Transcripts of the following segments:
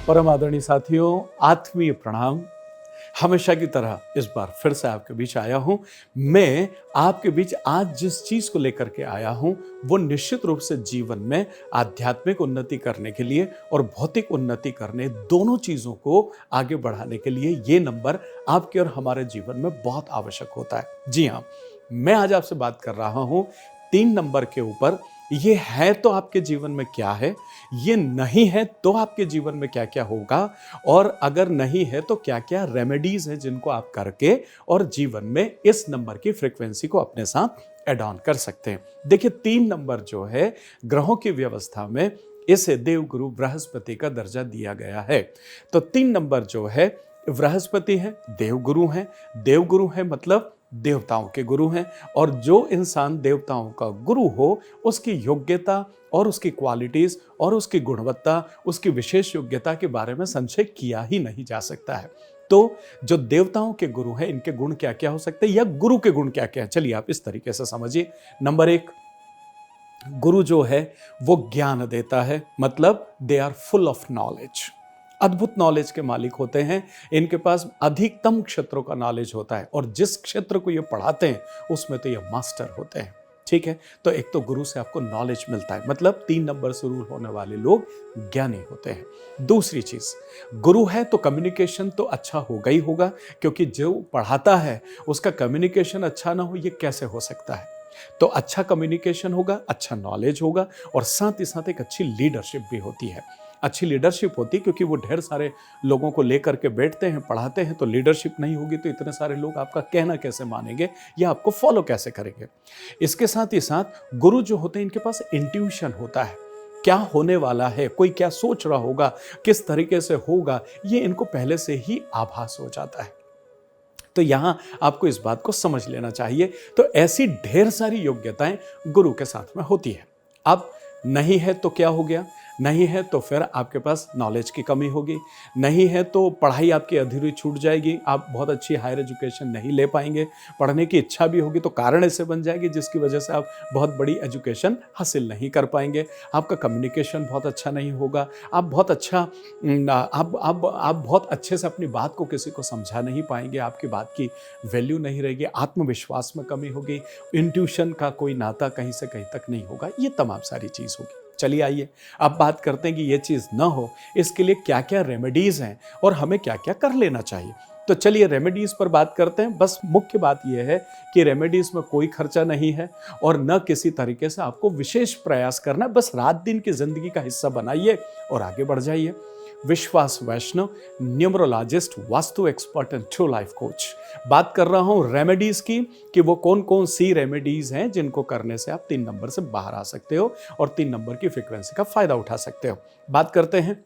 परम आदरणीय साथियों, आत्मीय प्रणाम। हमेशा की तरह इस बार फिर से आपके बीच आया हूं। मैं आपके बीच आज जिस चीज को लेकर के आया हूं वो निश्चित रूप से जीवन में आध्यात्मिक उन्नति करने के लिए और भौतिक उन्नति करने, दोनों चीजों को आगे बढ़ाने के लिए ये नंबर आपके और हमारे जीवन में बहुत आवश्यक होता है। जी हाँ, मैं आज आपसे बात कर रहा हूं 3 नंबर के ऊपर। ये है तो आपके जीवन में क्या है, ये नहीं है तो आपके जीवन में क्या क्या होगा, और अगर नहीं है तो क्या क्या रेमेडीज है जिनको आप करके और जीवन में इस नंबर की फ्रीक्वेंसी को अपने साथ एड ऑन कर सकते हैं। देखिए, 3 नंबर जो है ग्रहों की व्यवस्था में इसे देवगुरु बृहस्पति का दर्जा दिया गया है। तो 3 नंबर जो है बृहस्पति है, देवगुरु है। देवगुरु है मतलब देवताओं के गुरु हैं, और जो इंसान देवताओं का गुरु हो उसकी योग्यता और उसकी क्वालिटीज और उसकी गुणवत्ता, उसकी विशेष योग्यता के बारे में संशय किया ही नहीं जा सकता है। तो जो देवताओं के गुरु हैं, इनके गुण क्या क्या हो सकते हैं या गुरु के गुण क्या क्या है, चलिए आप इस तरीके से समझिए। नंबर 1, गुरु जो है वो ज्ञान देता है, मतलब they are full of knowledge. अद्भुत नॉलेज के मालिक होते हैं, इनके पास अधिकतम क्षेत्रों का नॉलेज होता है, और जिस क्षेत्र को ये पढ़ाते हैं उसमें तो ये मास्टर होते हैं। ठीक है, तो एक तो गुरु से आपको नॉलेज मिलता है, मतलब 3 नंबर से रूल होने वाले लोग ज्ञानी होते हैं। दूसरी चीज, गुरु है तो कम्युनिकेशन तो अच्छा होगा ही होगा, क्योंकि जो पढ़ाता है उसका कम्युनिकेशन अच्छा ना हो ये कैसे हो सकता है। तो अच्छा कम्युनिकेशन होगा, अच्छा नॉलेज होगा, और साथ ही साथ एक अच्छी लीडरशिप भी होती है। अच्छी लीडरशिप होती क्योंकि वो ढेर सारे लोगों को लेकर के बैठते हैं, पढ़ाते हैं। तो लीडरशिप नहीं होगी तो इतने सारे लोग आपका कहना कैसे मानेंगे या आपको फॉलो कैसे करेंगे। इसके साथ ही साथ गुरु जो होते हैं इनके पास इंट्यूशन होता है, क्या होने वाला है, कोई क्या सोच रहा होगा, किस तरीके से होगा, ये इनको पहले से ही आभास हो जाता है। तो यहां आपको इस बात को समझ लेना चाहिए। तो ऐसी ढेर सारी योग्यताएं गुरु के साथ में होती है। अब नहीं है तो क्या हो गया, नहीं है तो फिर आपके पास नॉलेज की कमी होगी, नहीं है तो पढ़ाई आपकी अधूरी छूट जाएगी, आप बहुत अच्छी हायर एजुकेशन नहीं ले पाएंगे। पढ़ने की इच्छा भी होगी तो कारण ऐसे बन जाएगी जिसकी वजह से आप बहुत बड़ी एजुकेशन हासिल नहीं कर पाएंगे। आपका कम्युनिकेशन बहुत अच्छा नहीं होगा, आप बहुत अच्छा आप बहुत अच्छे से अपनी बात को किसी को समझा नहीं पाएंगे, आपकी बात की वैल्यू नहीं रहेगी, आत्मविश्वास में कमी होगी, इंट्यूशन का कोई नाता कहीं से कहीं तक नहीं होगा। ये तमाम सारी चीज़ होगी। चलिए आइए अब बात करते हैं कि ये चीज़ ना हो इसके लिए क्या क्या रेमेडीज़ हैं और हमें क्या क्या कर लेना चाहिए। तो चलिए रेमेडीज़ पर बात करते हैं। बस मुख्य बात यह है कि रेमेडीज़ में कोई खर्चा नहीं है और न किसी तरीके से आपको विशेष प्रयास करना, बस रात दिन की जिंदगी का हिस्सा बनाइए और आगे बढ़ जाइए। Vishwas Vaishnav, numerologist, vastu expert and true life coach. बात कर रहा हूं रेमेडीज की कि वो कौन कौन सी रेमेडीज हैं जिनको करने से आप 3 नंबर से बाहर आ सकते हो और 3 नंबर की फ्रीक्वेंसी का फायदा उठा सकते हो। बात करते हैं।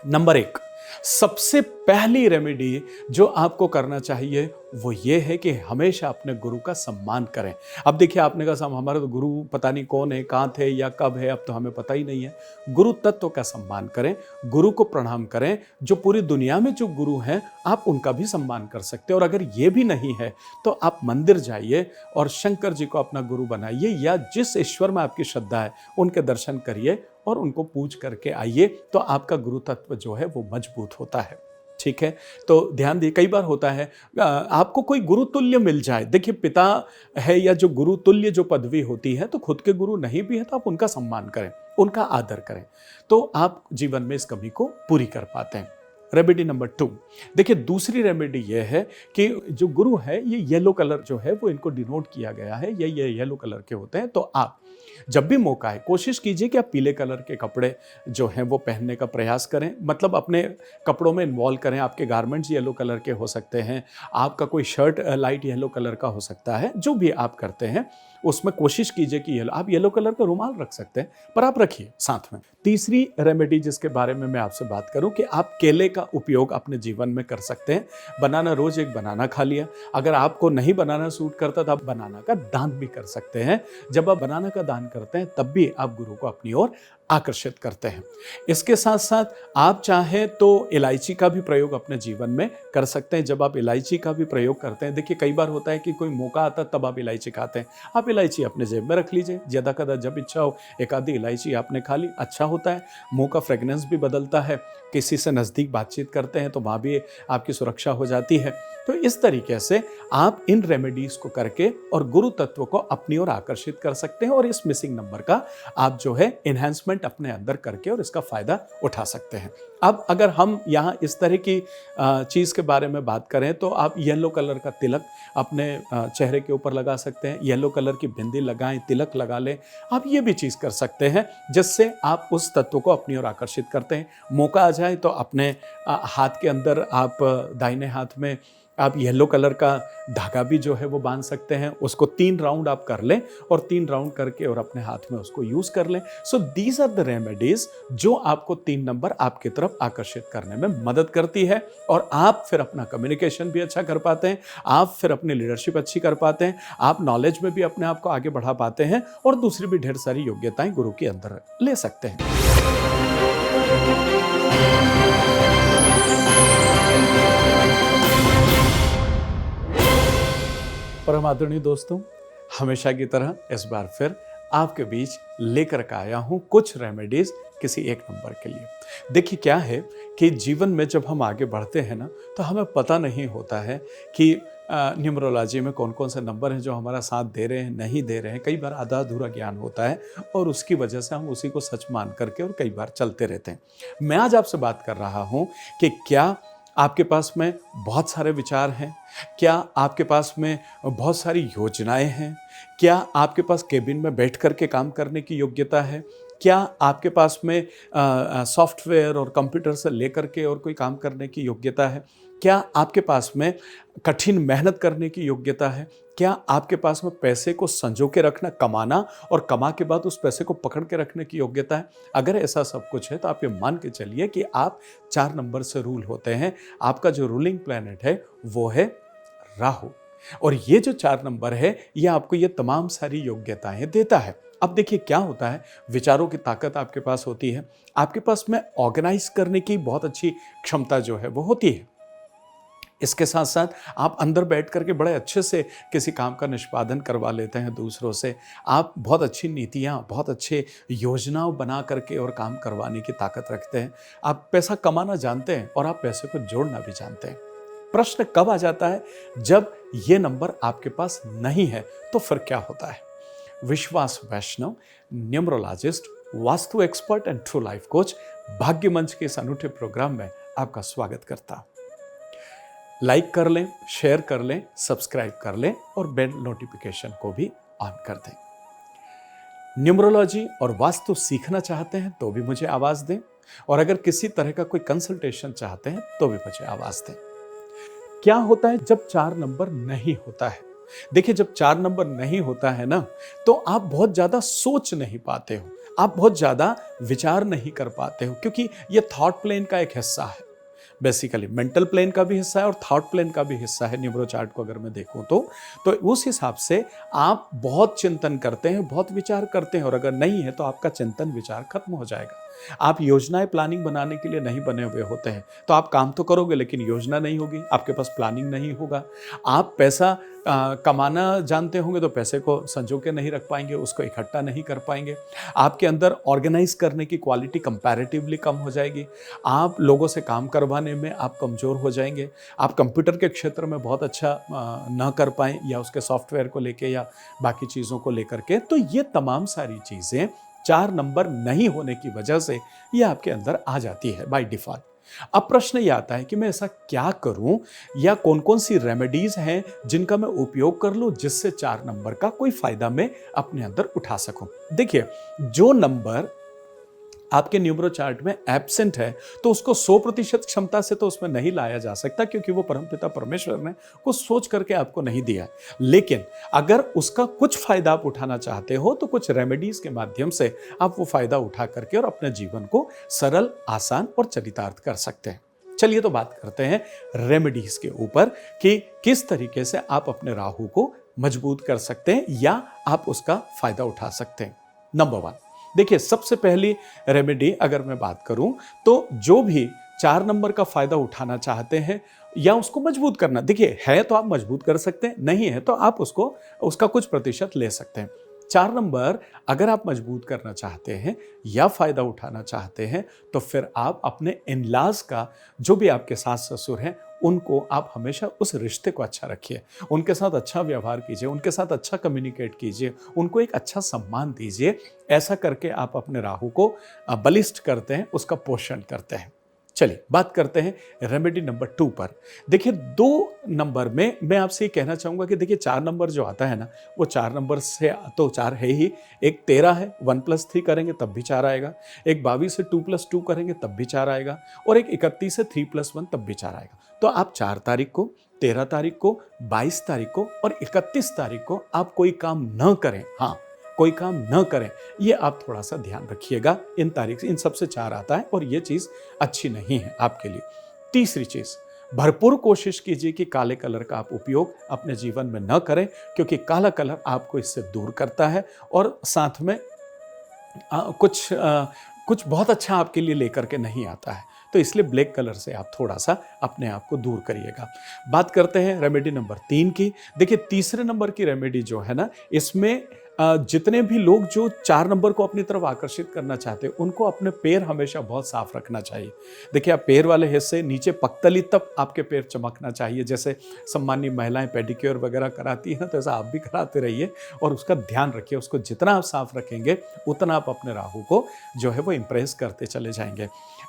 नंबर 1, सबसे पहली रेमेडी जो आपको करना चाहिए वो ये है कि हमेशा अपने गुरु का सम्मान करें। अब देखिए, आपने कहा हमारे तो गुरु पता नहीं कौन है, कहाँ थे या कब है, अब तो हमें पता ही नहीं है। गुरु तत्व का सम्मान करें, गुरु को प्रणाम करें। जो पूरी दुनिया में जो गुरु हैं आप उनका भी सम्मान कर सकते हैं। और अगर ये भी नहीं है तो आप मंदिर जाइए और शंकर जी को अपना गुरु बनाइए, या जिस ईश्वर में आपकी श्रद्धा है उनके दर्शन करिए और उनको पूज करके आइए, तो आपका गुरु तत्व जो है वो मजबूत होता है। ठीक है, तो ध्यान दिए, कई बार होता है आपको कोई गुरु तुल्य मिल जाए। देखिए, पिता है या जो गुरु तुल्य जो पदवी होती है, तो खुद के गुरु नहीं भी है तो आप उनका सम्मान करें, उनका आदर करें, तो आप जीवन में इस कमी को पूरी कर पाते हैं। रेमेडी नंबर 2, देखिए दूसरी रेमेडी यह है कि जो गुरु है ये येलो कलर जो है वो इनको डिनोट किया गया है, ये येलो कलर के होते हैं। तो आप जब भी मौका है कोशिश कीजिए कि आप पीले कलर के कपड़े जो हैं वो पहनने का प्रयास करें, मतलब अपने कपड़ों में इन्वॉल्व करें। आपके गारमेंट्स येलो कलर के हो सकते हैं, आपका कोई शर्ट लाइट येलो कलर का हो सकता है। जो भी आप करते हैं उसमें कोशिश कीजिए कि आप येलो कलर का रुमाल रख सकते हैं, पर आप रखिए साथ में। तीसरी रेमेडी जिसके बारे में मैं आपसे बात करूं कि आप केले का उपयोग अपने जीवन में कर सकते हैं। बनाना, रोज एक बनाना खा लिया। अगर आपको नहीं बनाना सूट करता तो आप बनाना का दान भी कर सकते हैं। जब आप बनाना का दान करते हैं तब भी आप गुरु को अपनी ओर आकर्षित करते हैं। इसके साथ साथ आप चाहें तो इलायची का भी प्रयोग अपने जीवन में कर सकते हैं। जब आप इलायची का भी प्रयोग करते हैं, देखिए कई बार होता है कि कोई मौका आता है तब आप इलायची खाते हैं। आप इलायची अपने जेब में रख लीजिए, ज़्यादा कदा जब इच्छा हो एक आधी इलायची आपने खा ली, अच्छा होता है। मुंह का फ्रेगनेंस भी बदलता है। किसी से नज़दीक बातचीत करते हैं तो वहाँ भी आपकी सुरक्षा हो जाती है। तो इस तरीके से आप इन रेमेडीज़ को करके और गुरु तत्व को अपनी ओर आकर्षित कर सकते हैं और इस मिसिंग नंबर का आप जो है इन्हेंसमेंट अपने अंदर करके और इसका फ़ायदा उठा सकते हैं। अब अगर हम यहाँ इस तरह की चीज़ के बारे में बात करें तो आप येलो कलर का तिलक अपने चेहरे के ऊपर लगा सकते हैं। येलो कलर की बिंदी लगाएं, तिलक लगा लें। आप ये भी चीज़ कर सकते हैं जिससे आप उस तत्व को अपनी ओर आकर्षित करते हैं। मौका आ जाए तो अपने हाथ के अंदर आप दाहिने हाथ में आप येलो कलर का धागा भी जो है वो बांध सकते हैं। उसको 3 राउंड आप कर लें और 3 राउंड करके और अपने हाथ में उसको यूज़ कर लें। So these are the remedies जो आपको 3 नंबर आपकी तरफ आकर्षित करने में मदद करती है और आप फिर अपना कम्युनिकेशन भी अच्छा कर पाते हैं, आप फिर अपनी लीडरशिप अच्छी कर पाते हैं, आप नॉलेज में भी अपने आप को आगे बढ़ा पाते हैं और दूसरी भी ढेर सारी योग्यताएं गुरु के अंदर ले सकते हैं। परम आदरणीय दोस्तों, हमेशा की तरह इस बार फिर आपके बीच लेकर के आया हूं कुछ रेमेडीज किसी एक नंबर के लिए। देखिए क्या है कि जीवन में जब हम आगे बढ़ते हैं ना तो हमें पता नहीं होता है कि न्यूमरोलॉजी में कौन कौन से नंबर हैं जो हमारा साथ दे रहे हैं, नहीं दे रहे हैं। कई बार आधा अधूरा ज्ञान होता है और उसकी वजह से हम उसी को सच मान करके और कई बार चलते रहते हैं। मैं आज आपसे बात कर रहा हूं कि क्या आपके पास में बहुत सारे विचार हैं? क्या आपके पास में बहुत सारी योजनाएं हैं? क्या आपके पास केबिन में बैठ कर के काम करने की योग्यता है? क्या आपके पास में सॉफ्टवेयर और कंप्यूटर से लेकर के और कोई काम करने की योग्यता है? क्या आपके पास में कठिन मेहनत करने की योग्यता है? क्या आपके पास में पैसे को संजो के रखना, कमाना और कमा के बाद उस पैसे को पकड़ के रखने की योग्यता है? अगर ऐसा सब कुछ है तो आप ये मान के चलिए कि आप 4 नंबर से रूल होते हैं। आपका जो रूलिंग प्लैनेट है वो है राहु और ये जो 4 नंबर है ये आपको ये तमाम सारी योग्यताएं देता है। अब देखिए क्या होता है, विचारों की ताकत आपके पास होती है, आपके पास में ऑर्गेनाइज करने की बहुत अच्छी क्षमता जो है वो होती है। इसके साथ साथ आप अंदर बैठ करके बड़े अच्छे से किसी काम का निष्पादन करवा लेते हैं दूसरों से। आप बहुत अच्छी नीतियाँ, बहुत अच्छे योजनाओं बना करके और काम करवाने की ताकत रखते हैं। आप पैसा कमाना जानते हैं और आप पैसे को जोड़ना भी जानते हैं। प्रश्न कब आ जाता है? जब ये नंबर आपके पास नहीं है तो फिर क्या होता है? Vishwas Vaishnav, numerologist, vastu expert and true life coach Bhagya Manch के इस अनूठे प्रोग्राम में आपका स्वागत करता हूं। लाइक कर लें, शेयर कर लें, सब्सक्राइब कर लें और बेल नोटिफिकेशन को भी ऑन कर दें। न्यूमरोलॉजी और वास्तु सीखना चाहते हैं तो भी मुझे आवाज़ दें और अगर किसी तरह का कोई कंसल्टेशन चाहते हैं तो भी मुझे आवाज़ दें। क्या होता है जब 4 नंबर नहीं होता है? देखिए जब 4 नंबर नहीं होता है ना तो आप बहुत ज़्यादा सोच नहीं पाते हो, आप बहुत ज़्यादा विचार नहीं कर पाते हो क्योंकि ये थॉट प्लेन का एक हिस्सा है। बेसिकली मेंटल प्लेन का भी हिस्सा है और थॉट प्लेन का भी हिस्सा है। न्यूमरो चार्ट को अगर मैं देखूं तो उस हिसाब से आप बहुत चिंतन करते हैं, बहुत विचार करते हैं और अगर नहीं है तो आपका चिंतन विचार खत्म हो जाएगा। आप योजनाएं प्लानिंग बनाने के लिए नहीं बने हुए होते हैं तो आप काम तो करोगे लेकिन योजना नहीं होगी, आपके पास प्लानिंग नहीं होगा। आप पैसा कमाना जानते होंगे तो पैसे को संजो के नहीं रख पाएंगे, उसको इकट्ठा नहीं कर पाएंगे। आपके अंदर ऑर्गेनाइज करने की क्वालिटी कंपैरेटिवली कम हो जाएगी। आप लोगों से काम करवाने में आप कमज़ोर हो जाएंगे। आप कंप्यूटर के क्षेत्र में बहुत अच्छा ना कर पाएँ या उसके सॉफ्टवेयर को लेके या बाकी चीज़ों को लेकर के। तो ये तमाम सारी चीज़ें 4 नंबर नहीं होने की वजह से ये आपके अंदर आ जाती है बाय डिफ़ॉल्ट। अब प्रश्न ये आता है कि मैं ऐसा क्या करूं या कौन कौन सी रेमेडीज हैं जिनका मैं उपयोग कर लूं जिससे 4 नंबर का कोई फायदा मैं अपने अंदर उठा सकूं। देखिए जो नंबर आपके न्यूमरो चार्ट में एब्सेंट है तो उसको 100% क्षमता से तो उसमें नहीं लाया जा सकता क्योंकि वो परमपिता परमेश्वर ने कुछ सोच करके आपको नहीं दिया। लेकिन अगर उसका कुछ फायदा आप उठाना चाहते हो तो कुछ रेमेडीज के माध्यम से आप वो फायदा उठा करके और अपने जीवन को सरल, आसान और चरितार्थ कर सकते हैं। चलिए तो बात करते हैं रेमेडीज के ऊपर कि किस तरीके से आप अपने राहु को मजबूत कर सकते हैं या आप उसका फायदा उठा सकते हैं। नंबर 1, देखिए, सबसे पहली रेमेडी अगर मैं बात करूं तो जो भी 4 नंबर का फायदा उठाना चाहते हैं या उसको मजबूत करना, देखिए है तो आप मजबूत कर सकते हैं, नहीं है तो आप उसका कुछ प्रतिशत ले सकते हैं। 4 नंबर अगर आप मजबूत करना चाहते हैं या फायदा उठाना चाहते हैं तो फिर आप अपने इन-लॉज का, जो भी आपके सास ससुर हैं, उनको आप हमेशा उस रिश्ते को अच्छा रखिए, उनके साथ अच्छा व्यवहार कीजिए, उनके साथ अच्छा कम्युनिकेट कीजिए, उनको एक अच्छा सम्मान दीजिए। ऐसा करके आप अपने राहु को बलिष्ठ करते हैं, उसका पोषण करते हैं। चलिए बात करते हैं रेमेडी नंबर 2 पर। देखिए 2 नंबर में मैं आपसे ये कहना चाहूँगा कि देखिए 4 नंबर जो आता है ना, वो 4 नंबर से तो 4 है ही, एक 13 है, 1+3 करेंगे तब भी 4 आएगा, एक 22 से 2+2 करेंगे तब भी 4 आएगा, और एक 31 से 3+1 तब भी 4 आएगा। तो आप 4 तारीख को, 13 तारीख को, 22 तारीख को और 31 तारीख को आप कोई काम न करें। हाँ, कोई काम न करें, ये आप थोड़ा सा ध्यान रखिएगा। इन तारीख से इन सबसे 4 आता है और ये चीज़ अच्छी नहीं है आपके लिए। तीसरी चीज़, भरपूर कोशिश कीजिए कि काले कलर का आप उपयोग अपने जीवन में न करें, क्योंकि काला कलर आपको इससे दूर करता है और साथ में कुछ बहुत अच्छा आपके लिए लेकर के नहीं आता है। तो इसलिए ब्लैक कलर से आप थोड़ा सा अपने आप को दूर करिएगा। बात करते हैं रेमेडी नंबर 3 की। देखिए तीसरे नंबर की रेमेडी जो है ना, इसमें जितने भी लोग जो 4 नंबर को अपनी तरफ आकर्षित करना चाहते हैं, उनको अपने पैर हमेशा बहुत साफ रखना चाहिए। देखिए आप पैर वाले हिस्से नीचे पक्तली तक आपके पैर चमकना चाहिए। जैसे सम्मानीय महिलाएं पेडिक्योर वगैरह कराती हैं, तो ऐसा आप भी कराते रहिए और उसका ध्यान रखिए। उसको जितना आप साफ रखेंगे उतना आप अपने राहु को जो है वो इंप्रेस करते चले जाएंगे।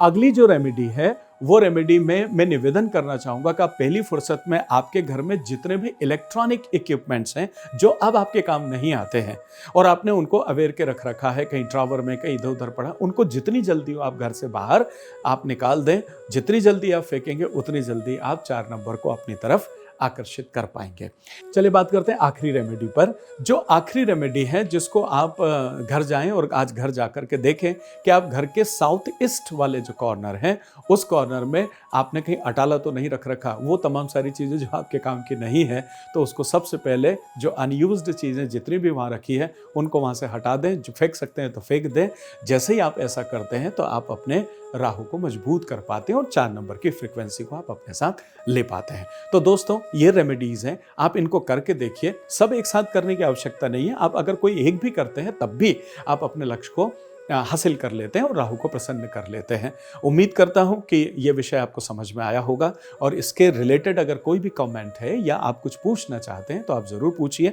अगली जो रेमेडी है, वो रेमेडी में मैं निवेदन करना चाहूँगा कि आप पहली फुर्सत में आपके घर में जितने भी इलेक्ट्रॉनिक इक्विपमेंट्स हैं जो अब आपके काम नहीं आते हैं और आपने उनको अवेयर के रख रखा है, कहीं ड्रॉवर में, कहीं इधर उधर पड़ा, उनको जितनी जल्दी हो आप घर से बाहर आप निकाल दें। जितनी जल्दी आप फेंकेंगे उतनी जल्दी आप 4 नंबर को अपनी तरफ आकर्षित कर पाएंगे। चलिए बात करते हैं आखिरी रेमेडी पर। जो आखिरी रेमेडी है जिसको आप घर जाएं और आज घर जाकर के देखें कि आप घर के साउथ ईस्ट वाले जो कॉर्नर हैं, उस कॉर्नर में आपने कहीं अटाला तो नहीं रख रखा। वो तमाम सारी चीज़ें जो आपके काम की नहीं है, तो उसको सबसे पहले जो अनयूज्ड चीज़ें जितनी भी वहाँ रखी है उनको वहाँ से हटा दें। जो फेंक सकते हैं तो फेंक दें। जैसे ही आप ऐसा करते हैं तो आप अपने राहु को मजबूत कर पाते हैं और 4 नंबर की फ्रीक्वेंसी को आप अपने साथ ले पाते हैं। तो दोस्तों ये रेमेडीज हैं, आप इनको करके देखिए। सब एक साथ करने की आवश्यकता नहीं है। आप अगर कोई एक भी करते हैं तब भी आप अपने लक्ष्य को हासिल कर लेते हैं और राहु को प्रसन्न कर लेते हैं। उम्मीद करता हूं कि ये विषय आपको समझ में आया होगा और इसके रिलेटेड अगर कोई भी कमेंट है या आप कुछ पूछना चाहते हैं तो आप ज़रूर पूछिए।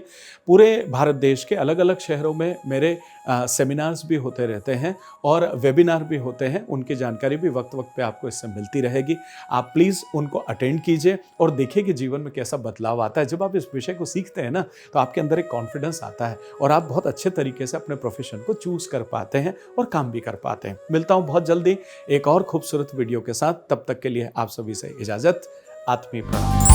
पूरे भारत देश के अलग अलग शहरों में मेरे सेमिनार्स भी होते रहते हैं और वेबिनार भी होते हैं। उनकी जानकारी भी वक्त वक्त पे आपको इससे मिलती रहेगी। आप प्लीज़ उनको अटेंड कीजिए और देखिए कि जीवन में कैसा बदलाव आता है। जब आप इस विषय को सीखते हैं ना, तो आपके अंदर एक कॉन्फिडेंस आता है और आप बहुत अच्छे तरीके से अपने प्रोफेशन को चूज़ कर पाते हैं और काम भी कर पाते हैं। मिलता हूँ बहुत जल्दी एक और खूबसूरत वीडियो के साथ। तब तक के लिए आप सभी से इजाज़त। आत्मीय प्रणाम।